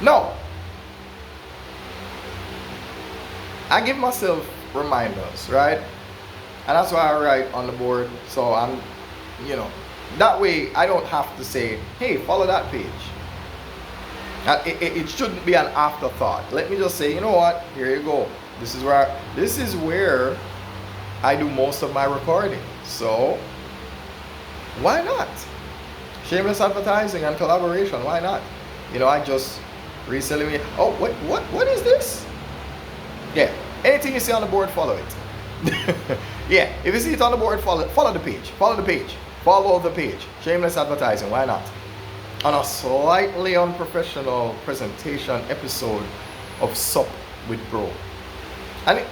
No. I give myself reminders, right? And that's why I write on the board. So I'm, that way I don't have to say, hey, follow that page. It shouldn't be an afterthought. Let me just say, you know what? Here you go. This is where I do most of my recording. So why not? Shameless advertising and collaboration. Why not? I just recently. Oh, what is this? Yeah. Anything you see on the board, follow it. Yeah. If you see it on the board, follow the page. Follow the page. Follow the page. Shameless advertising. Why not? On a slightly unprofessional presentation episode of SUP with B.R.O. And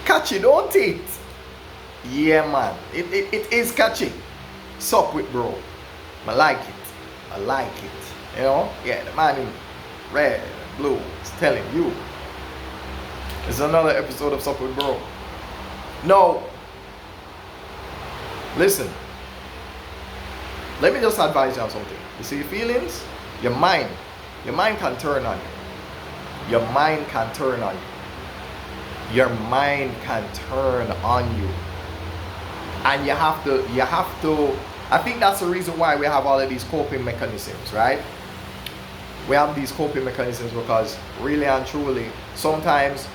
catchy, don't it? Yeah, man. It is catchy. SUP with B.R.O. I like it. Yeah, the man in red and blue is telling you. It's another episode of SUP with B.R.O. No. Listen. Let me just advise you on something. You see, your feelings, your mind can turn on you. Your mind can turn on you. Your mind can turn on you. And you have to, I think that's the reason why we have all of these coping mechanisms, right? We have these coping mechanisms because really and truly, sometimes,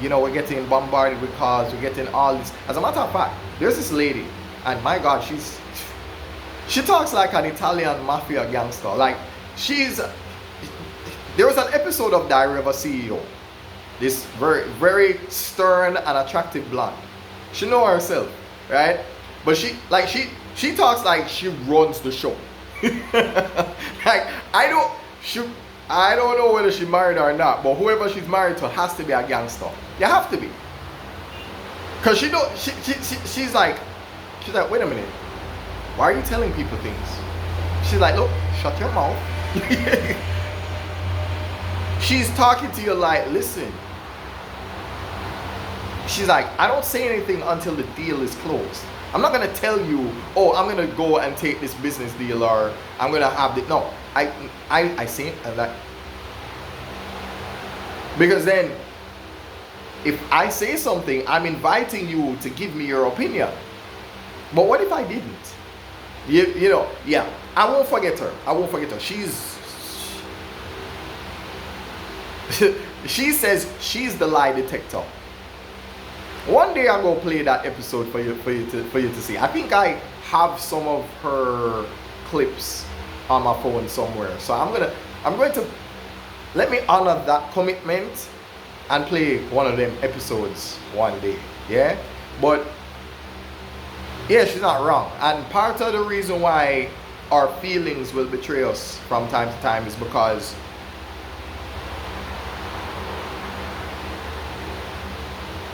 we're getting bombarded with calls, we're getting all this. As a matter of fact, there's this lady, and my God, she talks like an Italian mafia gangster. Like, there was an episode of Diary of a CEO. This very, very stern and attractive blonde. She know herself, right? But she talks like she runs the show. Like, I don't know whether she's married or not, but whoever she's married to has to be a gangster. You have to be. Cause she's like, wait a minute. Why are you telling people things? She's like, look, shut your mouth. She's talking to you like, listen. She's like, I don't say anything until the deal is closed. I'm not going to tell you, oh, I'm going to go and take this business deal, or I'm going to have the, no. I say it and that. Because then, if I say something, I'm inviting you to give me your opinion. But what if I didn't? Yeah, I won't forget her. She says she's the lie detector. One day I'm gonna play that episode for you to see. I think I have some of her clips on my phone somewhere. So I'm going to let me honor that commitment and play one of them episodes one day. Yeah, but yeah, she's not wrong. And part of the reason why our feelings will betray us from time to time is because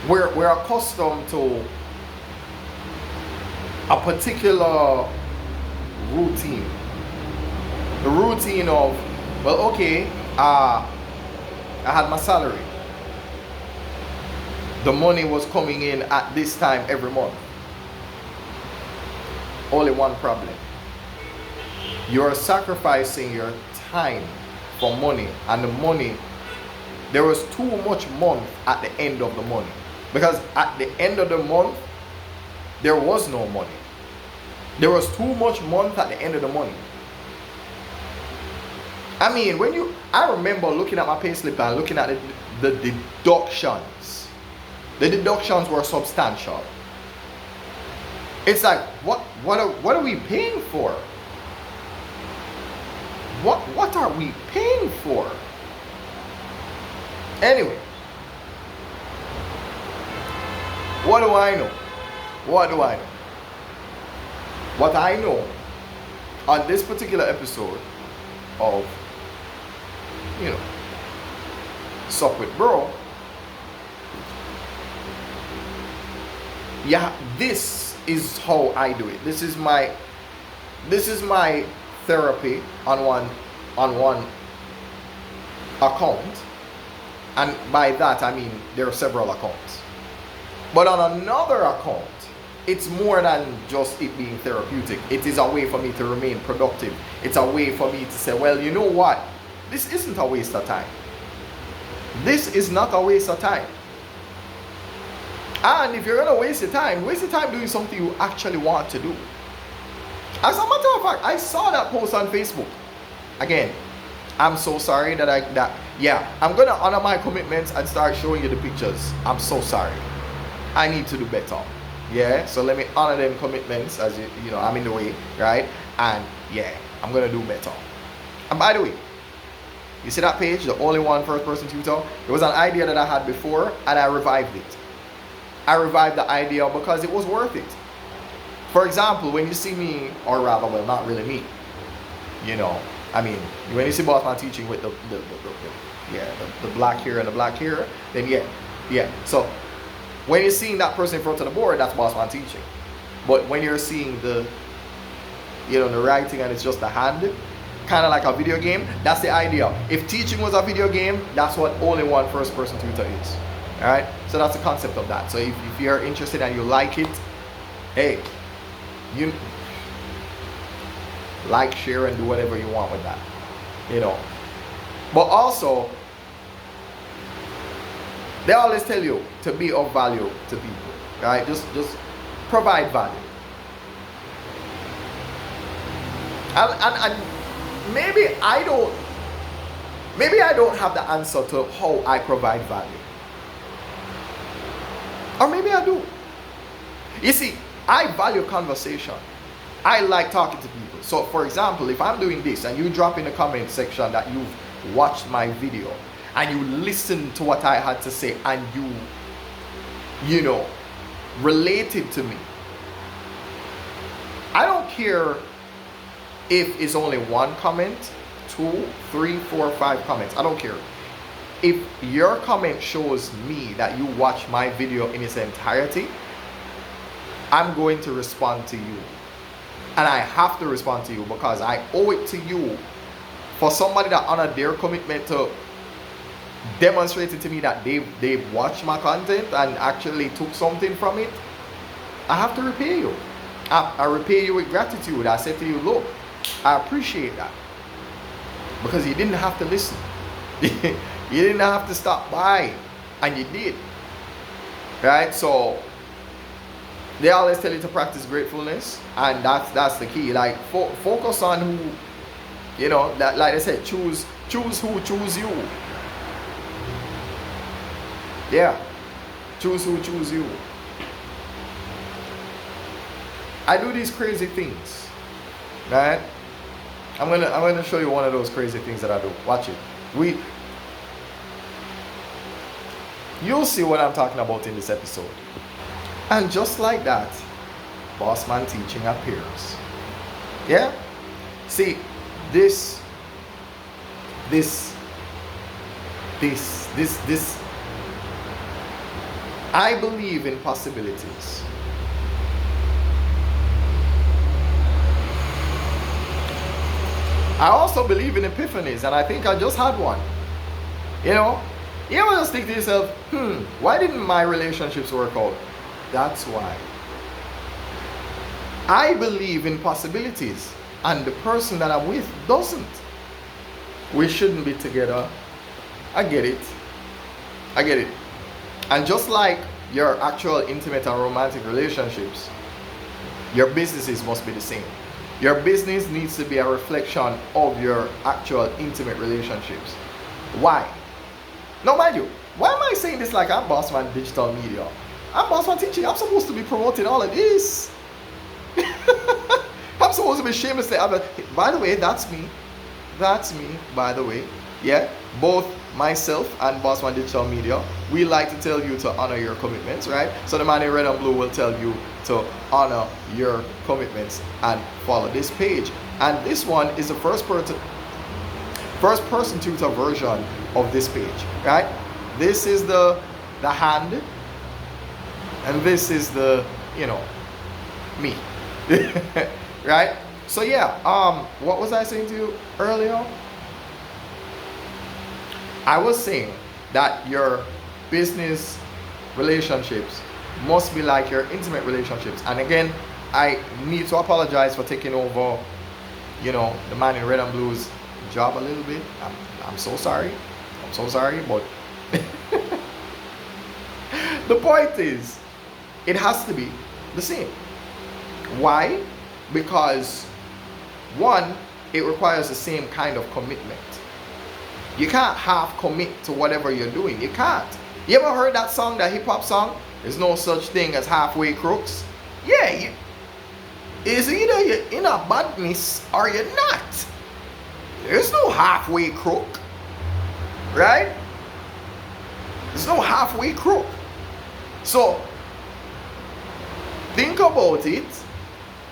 we're accustomed to a particular routine. The routine of, well, okay, I had my salary. The money was coming in at this time every month. Only one problem. You're sacrificing your time for money, and the money, there was too much month at the end of the money. Because at the end of the month, there was no money. There was too much month at the end of the money. I mean, I remember looking at my payslip and looking at the deductions. The deductions were substantial. It's like, what are we paying for? What are we paying for? Anyway, what do I know? What I know on this particular episode of, SUP with B.R.O. Yeah, this is how I do it. This is my therapy on one account, and by that I mean there are several accounts. But on another account, it's more than just it being therapeutic. It is a way for me to remain productive. It's a way for me to say, well, you know what? This isn't a waste of time. This is not a waste of time. And if you're gonna waste your time doing something you actually want to do. As a matter of fact, I saw that post on Facebook. Again, I'm so sorry that I'm gonna honor my commitments and start showing you the pictures. I'm so sorry. I need to do better. Yeah, so let me honor them commitments, as you know, I'm in the way, right? And yeah, I'm gonna do better. And by the way, you see that page, the only one first person tutor? It was an idea that I had before and I revived it. I revived the idea because it was worth it. For example, when you see me, or rather, well, not really me, you know, I mean, when you see Bossman teaching with the black here and the black here, then yeah. So when you're seeing that person in front of the board, that's Bossman teaching. But when you're seeing the writing and it's just the hand, kind of like a video game, that's the idea. If teaching was a video game, that's what only one first person tutor is. All right, so that's the concept of that. So if you're interested and you like it, hey, you like, share, and do whatever you want with that, you know. But also, they always tell you to be of value to people, right? Just provide value. And maybe I don't have the answer to how I provide value. Or maybe I do. You see, I value conversation. I like talking to people. So for example, if I'm doing this and you drop in the comment section that you've watched my video and you listen to what I had to say and you know, related to me, I don't care if it's only one comment, 2, 3, 4, 5 comments. I don't care. If your comment shows me that you watch my video in its entirety, I'm going to respond to you. And I have to respond to you because I owe it to you. For somebody that honored their commitment to demonstrate it to me that they've watched my content and actually took something from it, I have to repay you. I repay you with gratitude. I said to you, look, I appreciate that. Because you didn't have to listen. You didn't have to stop by. And you did. Right? So they always tell you to practice gratefulness, and that's the key. Like focus on who, you know, that, like I said, choose who, choose you. Yeah, choose who, choose you. I do these crazy things, right? I'm gonna show you one of those crazy things that I do. Watch it. You'll see what I'm talking about in this episode. And just like that, Bossman teaching appears. Yeah? See, this, I believe in possibilities. I also believe in epiphanies, and I think I just had one. You know? You ever just think to yourself, why didn't my relationships work out? That's why. I believe in possibilities, and the person that I'm with doesn't. We shouldn't be together. I get it. And just like your actual intimate and romantic relationships, your businesses must be the same. Your business needs to be a reflection of your actual intimate relationships. Why? Now mind you, why am I saying this like I'm Bossman Digital Media? I'm Bossman Teaching. I'm supposed to be promoting all of this. I'm supposed to be shamelessly. By the way, that's me. That's me, by the way. Yeah, both myself and Bossman Digital Media, we like to tell you to honor your commitments, right? So the man in red and blue will tell you to honor your commitments and follow this page. And this one is the first person tutor version of this page, right? This is the hand, and this is the, you know, me. Right? So yeah, what was I saying to you earlier? I was saying that your business relationships must be like your intimate relationships. And again, I need to apologize for taking over, you know, the man in red and blue's job a little bit. I'm so sorry. I'm so sorry, but the point is, it has to be the same. Why? Because one, it requires the same kind of commitment. You can't half commit to whatever you're doing. You can't. You ever heard that song, that hip hop song? There's no such thing as halfway crooks. Yeah, it's either you're in a badness or you're not. There's no halfway crook, right? There's no halfway crook. So think about it.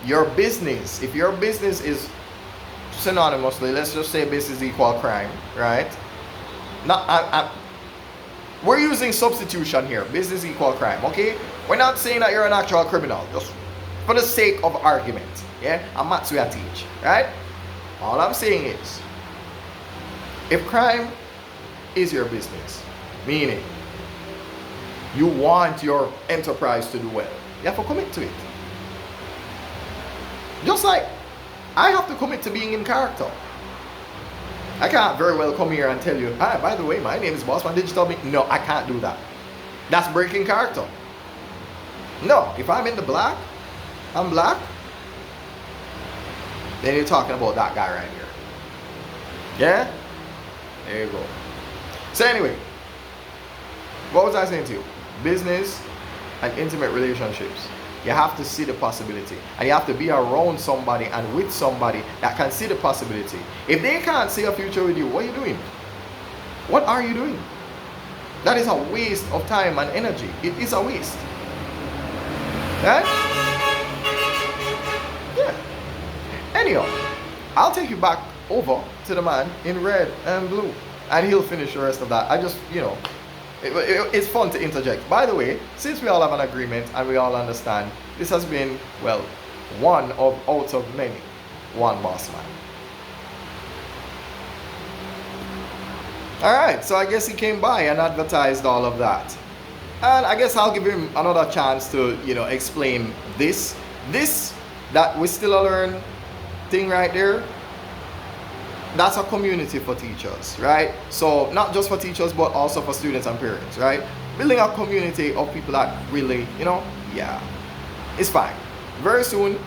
Your business, if your business is synonymously, let's just say business equal crime, right? We're using substitution here. Business equal crime, okay? We're not saying that you're an actual criminal, just for the sake of argument. Yeah, and that's what I teach, right? All I'm saying is, if crime is your business, meaning you want your enterprise to do well, you have to commit to it. Just like I have to commit to being in character. I can't very well come here and tell you, hi, by the way, my name is Bossman Digital Media. No, I can't do that. That's breaking character. No, if I'm in the black, I'm black, then you're talking about that guy right here. Yeah? There you go. So anyway, what was I saying to you? Business and intimate relationships. You have to see the possibility, and you have to be around somebody and with somebody that can see the possibility. If they can't see a future with you, what are you doing? What are you doing? That is a waste of time and energy. It is a waste. Right? Yeah. Anyhow, I'll take you back over to the man in red and blue, and he'll finish the rest of that. I just, it's fun to interject. By the way, since we all have an agreement and we all understand, this has been, well, one out of many, one boss man. Alright, so I guess he came by and advertised all of that. And I guess I'll give him another chance to, explain this. This, that we still learn thing right there, that's a community for teachers, right? So not just for teachers, but also for students and parents, right? Building a community of people that really, yeah, it's fine. Very soon,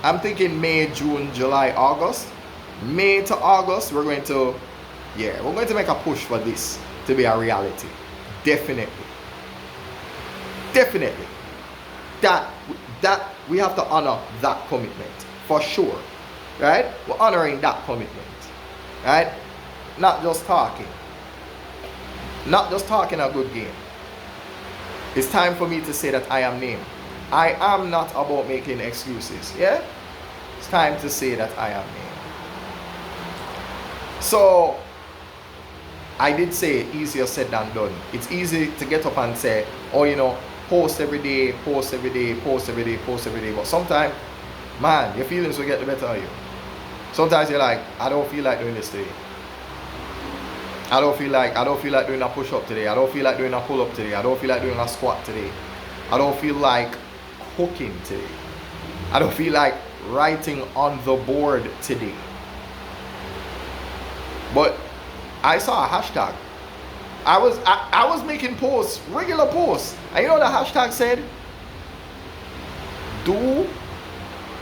I'm thinking May, June, July, August. May to August, we're going to make a push for this to be a reality. Definitely. That we have to honor that commitment, for sure, right? We're honoring that commitment. Right? Not just talking a good game. It's time for me to say that I am N.A.M.E. I am not about making excuses. Yeah? It's time to say that I am N.A.M.E. So I did say easier said than done. It's easy to get up and say, post every day, but sometimes, man, your feelings will get the better of you. Sometimes you're like, I don't feel like doing this today. I don't feel like doing a push-up today. I don't feel like doing a pull-up today. I don't feel like doing a squat today. I don't feel like cooking today. I don't feel like writing on the board today. But I saw a hashtag. I was making posts, regular posts. And you know what the hashtag said? Do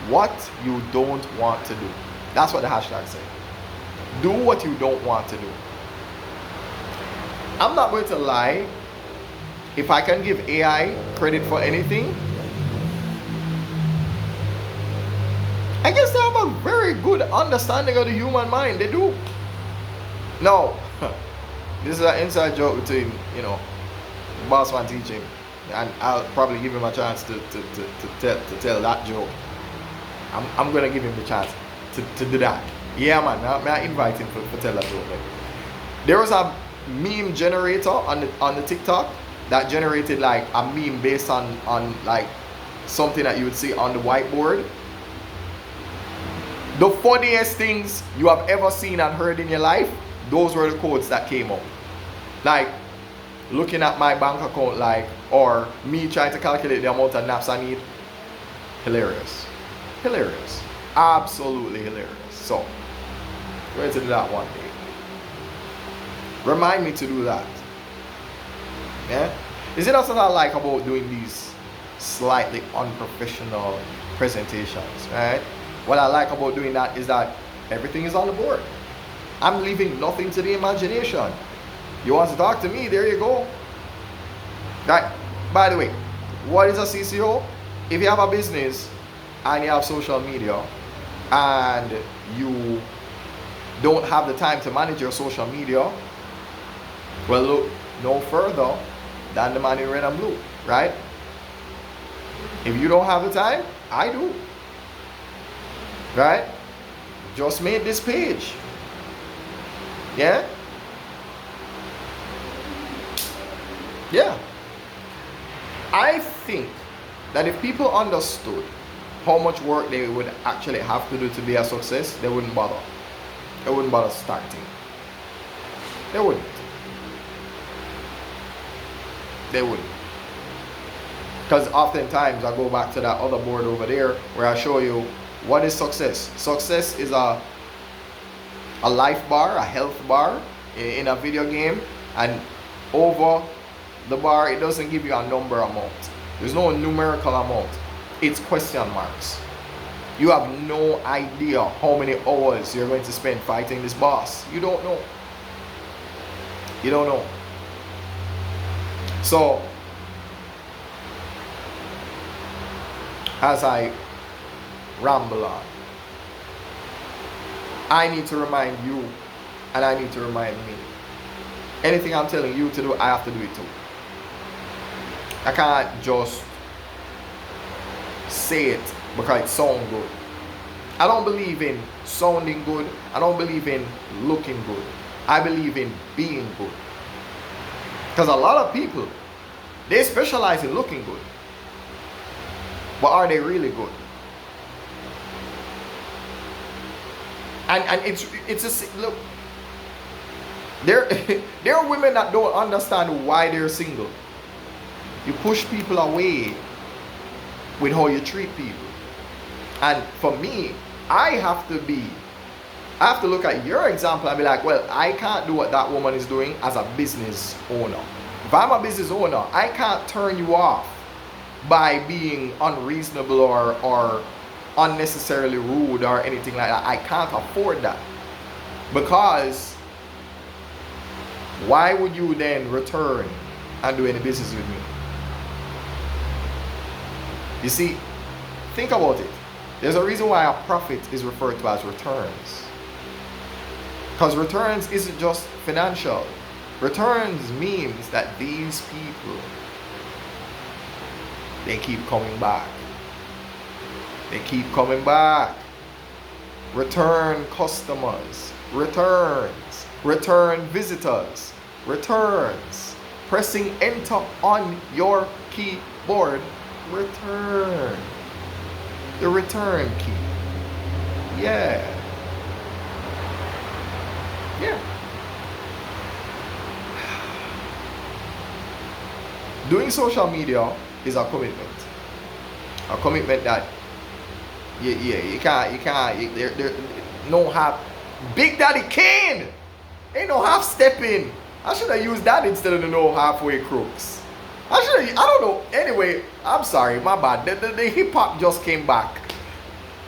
what you don't want to do. That's what the hashtag said. Do what you don't want to do. I'm not going to lie. If I can give AI credit for anything, I guess they have a very good understanding of the human mind. They do. No. This is an inside joke between, Bossman teaching. And I'll probably give him a chance to tell that joke. I'm going to give him the chance to do that. Yeah, man. I invite him to tell that joke. There was a meme generator on the TikTok that generated like a meme based on like something that you would see on the whiteboard. The funniest things you have ever seen and heard in your life, those were the quotes that came up. Like looking at my bank account, or me trying to calculate the amount of naps I need. Hilarious. Absolutely hilarious. So I'm going to do that one day. Remind me to do that. Yeah? Is it also what I like about doing these slightly unprofessional presentations, right? What I like about doing that is that everything is on the board. I'm leaving nothing to the imagination. You want to talk to me? There you go. Right. By the way, what is a CCO? If you have a business and you have social media and you don't have the time to manage your social media, well, look no further than the man in red and blue, right? If you don't have the time, I do. Right? Just made this page. Yeah? Yeah. I think that if people understood how much work they would actually have to do to be a success, they wouldn't bother. They wouldn't bother starting. They wouldn't. They wouldn't. Because oftentimes I go back to that other board over there where I show you what is success. Success is a life bar, a health bar in a video game, and over the bar it doesn't give you a number amount. There's no numerical amount. It's question marks. You have no idea how many hours you're going to spend fighting this boss. You don't know. You don't know. So, as I ramble on, I need to remind you, and I need to remind me. Anything I'm telling you to do, I have to do it too. I can't just say it because it sounds good. I don't believe in sounding good. I don't believe in looking good. I believe in being good. Because a lot of people, they specialize in looking good. But are they really good? And it's just, look, there are women that don't understand why they're single. You push people away with how you treat people. And for me, I have to look at your example and be like, well, I can't do what that woman is doing as a business owner. If I'm a business owner, I can't turn you off by being unreasonable or unnecessarily rude or anything like that. I can't afford that. Because why would you then return and do any business with me? You see, think about it. There's a reason why a profit is referred to as returns. Because returns isn't just financial. Returns means that these people, they keep coming back. They keep coming back. Return customers. Returns. Return visitors. Returns. Pressing enter on your keyboard. Return. The return key. Yeah. Yeah. Doing social media is a commitment. A commitment that you can't there no half. Big Daddy Kane ain't no half stepping. I should have used that instead of the no halfway crooks. I don't know. Anyway, I'm sorry, my bad. The hip hop just came back.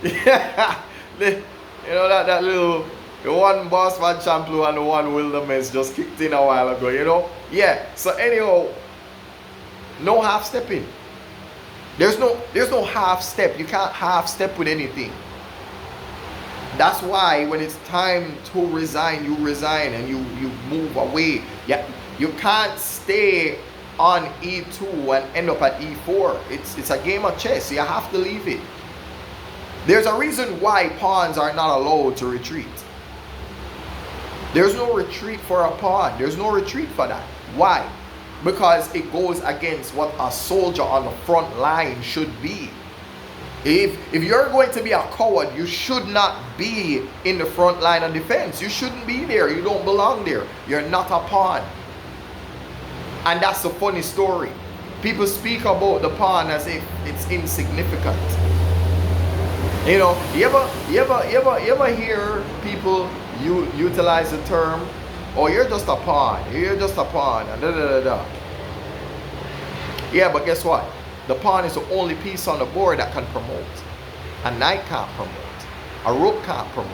Yeah. That little, the one Bossman Champloo and the one Wilderness just kicked in a while ago, Yeah. So anyhow, no half stepping. There's no half step. You can't half step with anything. That's why when it's time to resign, you resign and you move away. Yeah. You can't stay on E2 and end up at E4. It's a game of chess. You have to leave it. There's a reason why pawns are not allowed to retreat. There's no retreat for a pawn. There's no retreat for that. Why? Because it goes against what a soldier on the front line should be. If you're going to be a coward, you should not be in the front line of defense. You shouldn't be there. You don't belong there. You're not a pawn. And that's a funny story. People speak about the pawn as if it's insignificant. You ever hear people you utilize the term, oh, you're just a pawn, you're just a pawn, and da da da da. Yeah, but guess what? The pawn is the only piece on the board that can promote. A knight can't promote. A rook can't promote.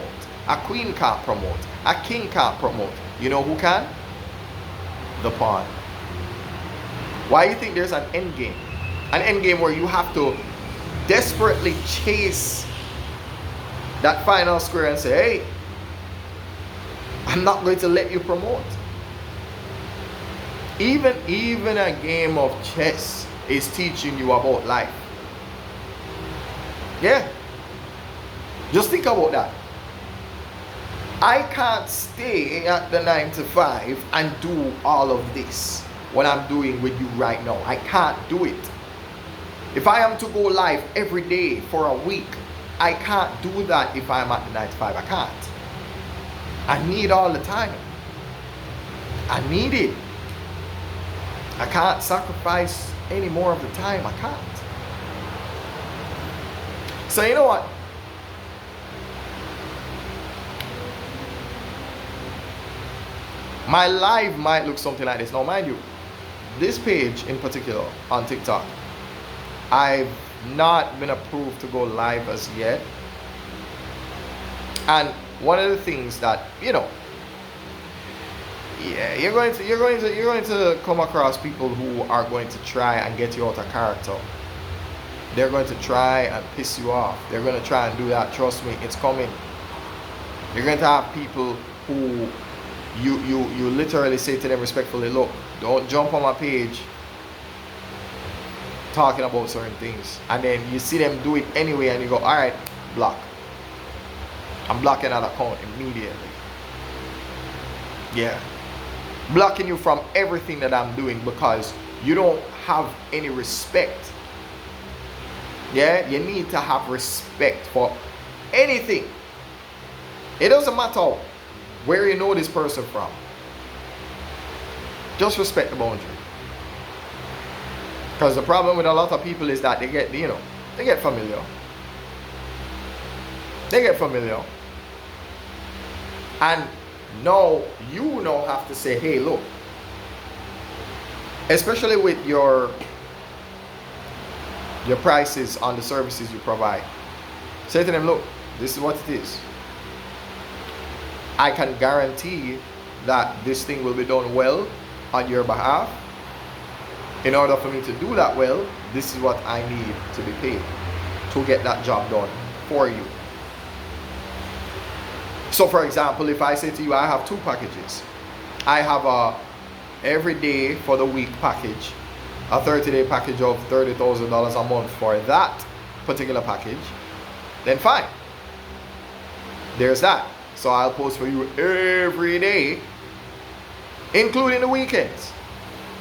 A queen can't promote. A king can't promote. You know who can? The pawn. Why do you think there's an end game? An end game where you have to desperately chase that final square and say, hey, I'm not going to let you promote. Even a game of chess is teaching you about life. Yeah. Just think about that. I can't stay at the 9 to 5 and do all of this, what I'm doing with you right now. I can't do it. If I am to go live every day for a week, I can't do that if I'm at the 9 to 5. I can't. I need all the time. I need it. I can't sacrifice any more of the time. I can't. So you know what? My live might look something like this. Now mind you, this page in particular on TikTok, I've not been approved to go live as yet. And one of the things that, you know, yeah, you're going to come across people who are going to try and get you out of character. They're going to try and piss you off. They're going to try and do that. Trust me, it's coming. You're going to have people who you literally say to them respectfully, look, don't jump on my page talking about certain things, and then you see them do it anyway and you go, all right, block. I'm blocking that account immediately. Yeah, blocking you from everything that I'm doing because you don't have any respect. Yeah, you need to have respect for anything. It doesn't matter where you know this person from. Just respect the boundary. Because the problem with a lot of people is that they get, you know, they get familiar. They get familiar. And now you now have to say, hey, look, especially with your prices on the services you provide, say to them, look, this is what it is. I can guarantee that this thing will be done well on your behalf. In order for me to do that well, this is what I need to be paid to get that job done for you. So for example, if I say to you, I have two packages. I have a every day for the week package, a 30-day package of $30,000 a month for that particular package, then fine. There's that. So I'll post for you every day, including the weekends.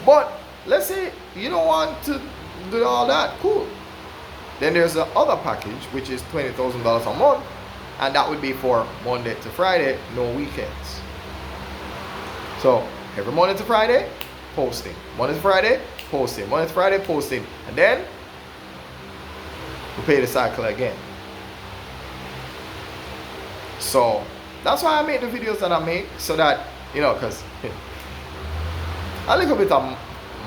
But let's say you don't want to do all that, cool. Then there's the other package, which is $20,000 a month, and that would be for Monday to Friday, no weekends. So every Monday to Friday, posting. Monday to Friday, posting. Monday to Friday, posting. And then we pay the cycle again. So that's why I make the videos that I make, so that, you know, because a little bit of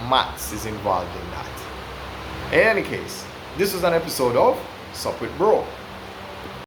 maths is involved in that. In any case, this was an episode of Sup with Bro.